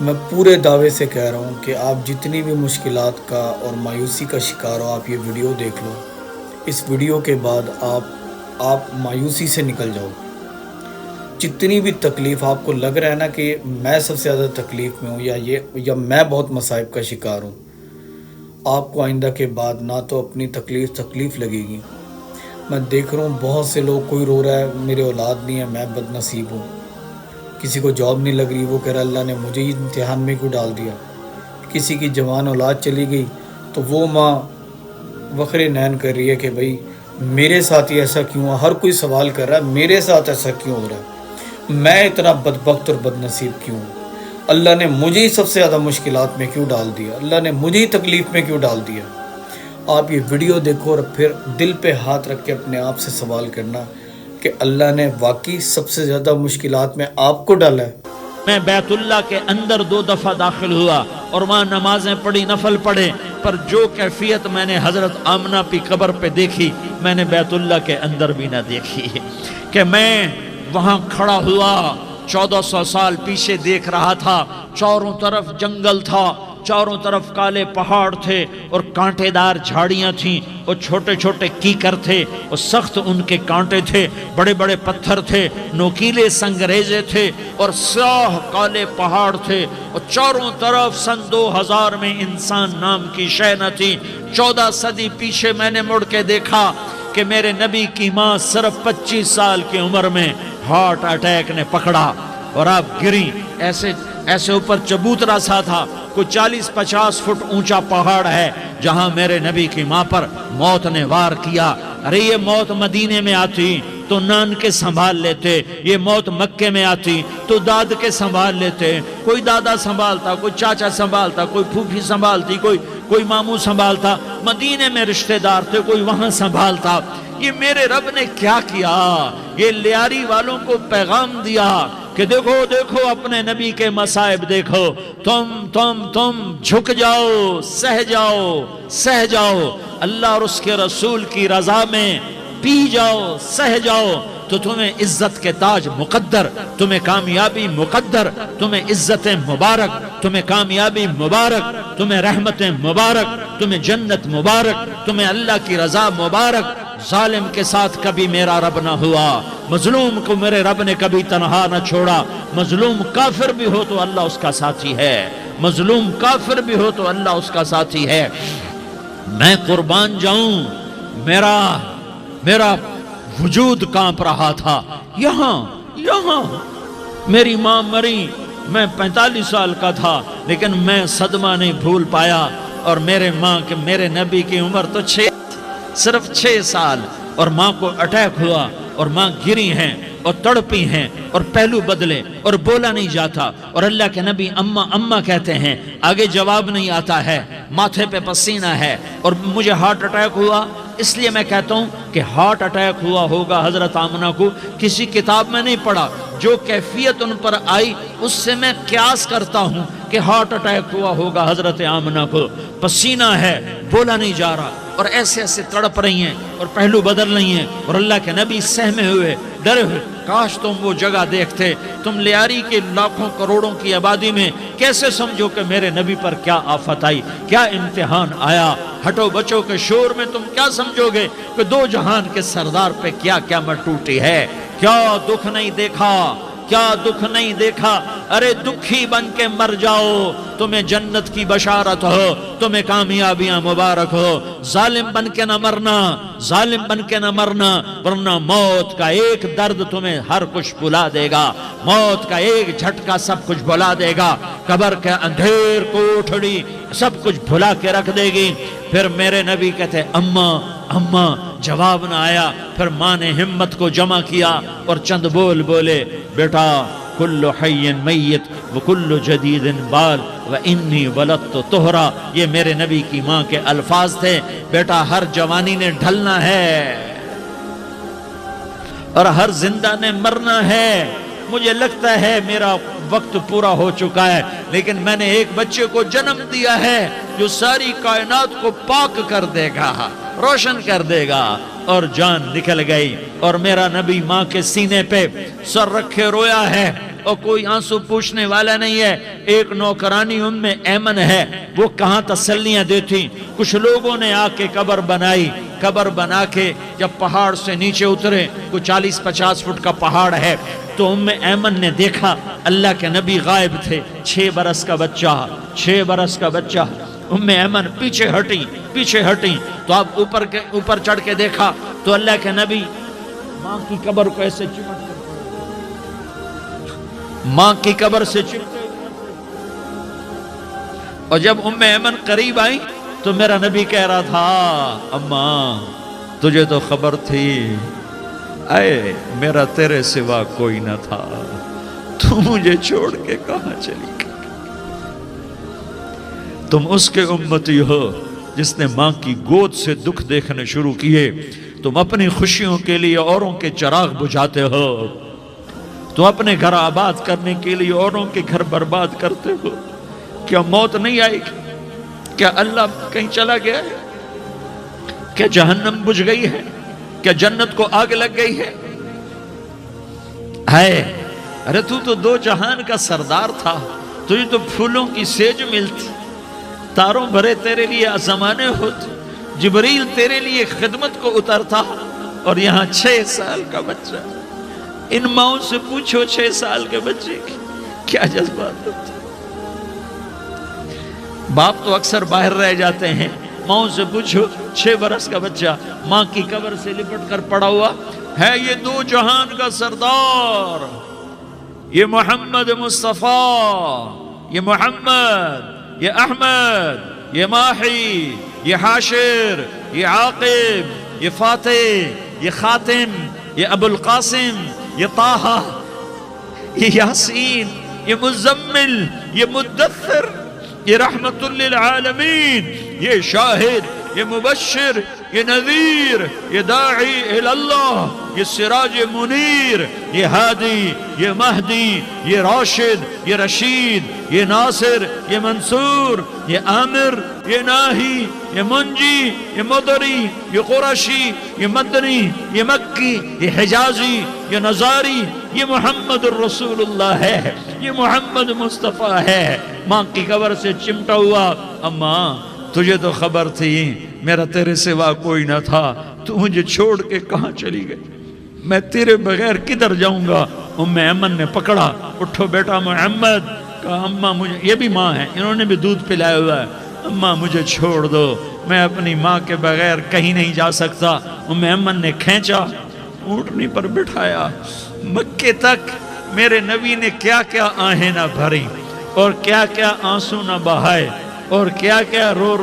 میں پورے دعوے سے کہہ رہا ہوں کہ آپ جتنی بھی مشکلات کا اور مایوسی کا شکار ہو، آپ یہ ویڈیو دیکھ لو۔ اس ویڈیو کے بعد آپ مایوسی سے نکل جاؤ۔ جتنی بھی تکلیف آپ کو لگ رہا ہے نا کہ میں سب سے زیادہ تکلیف میں ہوں یا میں بہت مصائب کا شکار ہوں، آپ کو آئندہ کے بعد نہ تو اپنی تکلیف لگے گی۔ میں دیکھ رہا ہوں بہت سے لوگ، کوئی رو رہا ہے میرے اولاد نہیں ہے، میں بد نصیب ہوں، کسی کو جاب نہیں لگ رہی، وہ کہہ رہا اللہ نے مجھے ہی امتحان میں کیوں ڈال دیا، کسی کی جوان اولاد چلی گئی تو وہ ماں وخرے نین کر رہی ہے کہ بھائی میرے ساتھ ہی ایسا کیوں ہے، ہر کوئی سوال کر رہا ہے میرے ساتھ ایسا کیوں ہو رہا ہے، میں اتنا بدبخت اور بد نصیب کیوں ہوں، اللہ نے مجھے ہی سب سے زیادہ مشکلات میں کیوں ڈال دیا، اللہ نے مجھے ہی تکلیف میں کیوں ڈال دیا۔ آپ یہ ویڈیو دیکھو اور پھر دل پہ ہاتھ رکھ کے اپنے آپ سے سوال کرنا کہ اللہ نے واقعی سب سے زیادہ مشکلات میں آپ کو ڈالا ہے۔ میں بیت اللہ کے اندر 2 دفعہ داخل ہوا اور وہاں نمازیں پڑھی، نفل پڑھے، پر جو کیفیت میں نے حضرت آمنہ کی قبر پہ دیکھی میں نے بیت اللہ کے اندر بھی نہ دیکھی، کہ میں وہاں کھڑا ہوا 1400 سال پیچھے دیکھ رہا تھا، چاروں طرف جنگل تھا، چاروں طرف کالے پہاڑ تھے اور کانٹے دار جھاڑیاں تھیں، اور چھوٹے چھوٹے کیکر تھے اور سخت ان کے کانٹے تھے، بڑے بڑے پتھر تھے، نوکیلے سنگریزے تھے اور سیاہ کالے پہاڑ تھے، اور چاروں طرف سن 2000 میں انسان نام کی شے نہ تھی۔ 14 صدی پیچھے میں نے مڑ کے دیکھا کہ میرے نبی کی ماں صرف 25 سال کی عمر میں ہارٹ اٹیک نے پکڑا اور آپ گری، ایسے اوپر چبوترا سا تھا، کوئی 40-50 فٹ اونچا پہاڑ ہے جہاں میرے نبی کی ماں پر موت نے وار کیا۔ ارے یہ موت مدینے میں آتی تو نان کے سنبھال لیتے، یہ موت مکے میں آتی تو داد کے سنبھال لیتے، کوئی دادا سنبھالتا، کوئی چاچا سنبھالتا، کوئی پھوپھی سنبھالتی، کوئی ماموں سنبھالتا، مدینے میں رشتہ دار تھے کوئی وہاں سنبھالتا۔ یہ میرے رب نے کیا کیا؟ یہ لیاری والوں کو پیغام دیا کہ دیکھو دیکھو اپنے نبی کے مصائب دیکھو، تم جھک جاؤ، سہ جاؤ، اللہ اور اس کے رسول کی رضا میں پی جاؤ، سہ جاؤ، تو تمہیں عزت کے تاج مقدر، تمہیں کامیابی مقدر، تمہیں عزت مبارک، تمہیں کامیابی مبارک، تمہیں رحمت مبارک، تمہیں جنت مبارک، تمہیں اللہ کی رضا مبارک۔ ظالم کے ساتھ کبھی میرا رب نہ ہوا، مظلوم کو میرے رب نے کبھی تنہا نہ چھوڑا، مظلوم کافر بھی ہو تو اللہ اس کا ساتھی ہے، مظلوم کافر بھی ہو تو اللہ اس کا ساتھی ہے۔ میں قربان جاؤں، میرا وجود کانپ رہا تھا، یہاں میری ماں مری، میں 45 سال کا تھا لیکن میں صدمہ نہیں بھول پایا، اور میرے نبی کی عمر تو صرف 6 سال، اور ماں کو اٹیک ہوا اور ماں گری ہیں اور تڑپی ہیں اور پہلو بدلے اور بولا نہیں جاتا، اور اللہ کے نبی اماں اماں کہتے ہیں، آگے جواب نہیں آتا ہے، ماتھے پہ پسینہ ہے، اور مجھے ہارٹ اٹیک ہوا۔ اس لیے میں کہتا ہوں کہ ہارٹ اٹیک ہوا ہوگا حضرت آمنہ کو، کسی کتاب میں نہیں پڑھا، جو کیفیت ان پر آئی اس سے میں قیاس کرتا ہوں کہ ہارٹ اٹیک ہوا ہوگا حضرت آمنہ کو، پسینہ ہے، بولا نہیں جا رہا، اور ایسے تڑپ رہی ہیں اور پہلو بدل رہی ہیں، اور اللہ کے نبی سہمے ہوئے، ڈرے ہوئے۔ کاش تم وہ جگہ دیکھتے، تم لیاری کے لاکھوں کروڑوں کی آبادی میں کیسے سمجھو کہ میرے نبی پر کیا آفت آئی، کیا امتحان آیا۔ ہٹو بچوں کے شور میں تم کیا سمجھو گے کہ 2 جہان کے سردار پہ کیا قیامت ٹوٹی ہے، کیا دکھ نہیں دیکھا، کیا دکھ نہیں دیکھا۔ ارے دکھی بن کے مر جاؤ، تمہیں جنت کی بشارت ہو، تمہیں کامیابیاں مبارک ہو۔ ظالم بن کے نہ مرنا، ظالم بن کے نہ مرنا، ورنہ موت کا ایک درد تمہیں ہر کچھ بھلا دے گا، موت کا ایک جھٹکا سب کچھ بھلا دے گا، قبر کے اندھیر کوٹھڑی سب کچھ بھلا کے رکھ دے گی۔ پھر میرے نبی کہتے اماں، جواب نہ آیا، پھر ماں نے ہمت کو جمع کیا اور چند بولے، بیٹا کل حی میت وکل جدید بال وانی ولدت طہرا، یہ میرے نبی کی ماں کے الفاظ تھے، بیٹا ہر جوانی نے ڈھلنا ہے اور ہر زندہ نے مرنا ہے۔ مجھے لگتا ہے میرا وقت پورا ہو چکا ہے، لیکن میں نے ایک بچے کو جنم دیا ہے جو ساری کائنات کو پاک کر دے گا، روشن کر دے گا، اور جان نکل گئی، اور میرا نبی ماں کے سینے پہ سر رکھے رویا ہے، اور کوئی آنسو پوچھنے والا نہیں ہے. ایک نوکرانی ایمن ہے, وہ کہاں تسلیاں دیتی. کچھ لوگوں نے آ کے قبر بنائی, قبر بنا کے جب پہاڑ سے نیچے اترے, کوئی 40-50 فٹ کا پہاڑ ہے, تو ایمن نے دیکھا اللہ کے نبی غائب تھے. 6 برس کا بچہ, 6 برس کا بچہ. ایمن پیچھے ہٹی تو آپ اوپر چڑھ کے دیکھا تو اللہ کے نبی ماں کی قبر کو ایسے چمٹ کر, ماں کی قبر سے چمٹے. اور جب ایمن قریب آئی تو میرا نبی کہہ رہا تھا, اماں تجھے تو خبر تھی, اے میرا تیرے سوا کوئی نہ تھا, تو مجھے چھوڑ کے کہاں چلی گئی. تم اس کے امتی ہو جس نے ماں کی گود سے دکھ دیکھنے شروع کیے. تم اپنی خوشیوں کے لیے اوروں کے چراغ بجھاتے ہو, تم اپنے گھر آباد کرنے کے لیے اوروں کے گھر برباد کرتے ہو. کیا موت نہیں آئے گی؟ کیا اللہ کہیں چلا گیا ہے؟ کیا جہنم بجھ گئی ہے؟ کیا جنت کو آگ لگ گئی ہے؟ ارے تو 2 جہان کا سردار تھا, تجھے تو پھولوں کی سیج ملتی, تاروں بھرے تیرے لیے زمانے ہوتے, جبریل تیرے لیے خدمت کو اترتا, اور یہاں 6 سال کا بچہ. ان ماؤں سے پوچھو 6 سال کے بچے کی کیا جذبات ہوتے. باپ تو اکثر باہر رہ جاتے ہیں, ماؤں سے پوچھو 6 برس کا بچہ ماں کی قبر سے لپٹ کر پڑا ہوا ہے. یہ 2 جہان کا سردار, یہ محمد مصطفیٰ, یہ محمد, یہ احمد, یہ ماہی, یہ حاشر, یہ عاقب, یہ فاتح, یہ خاتم, یہ ابو القاسم, یہ طٰہٰ, یہ یاسین, یہ مزمل, یہ مدثر, یہ رحمت للعالمین, یہ شاہد, یہ مبشر, یہ نذیر, یہ داعی اللہ, یہ سراج منیر, یہ ہادی, یہ مہدی, یہ راشد, یہ رشید, یہ ناصر, یہ منصور, یہ عامر, یہ ناہی, یہ منجی, یہ مدری, یہ قرشی, یہ مدنی, یہ مکی, یہ حجازی, یہ نظاری. یہ محمد الرسول اللہ ہے, یہ محمد مصطفیٰ ہے. ماں کی قبر سے چمٹا ہوا, اماں تجھے تو خبر تھی میرا تیرے سوا کوئی نہ تھا, تو مجھے چھوڑ کے کہاں چلی گئی, میں تیرے بغیر کدھر جاؤں گا. ایمن نے پکڑا, اٹھو بیٹا محمد. کہا اماں مجھے, یہ بھی ماں ہے, انہوں نے بھی دودھ پلایا ہوا ہے, اماں مجھے چھوڑ دو, میں اپنی ماں کے بغیر کہیں نہیں جا سکتا. ایمن نے کھینچا, اونٹنی پر بٹھایا, مکے تک. میرے نبی نے کیا کیا آہیں نہ بھری, اور کیا کیا آنسو نہ بہائے, اور کیا کیا رو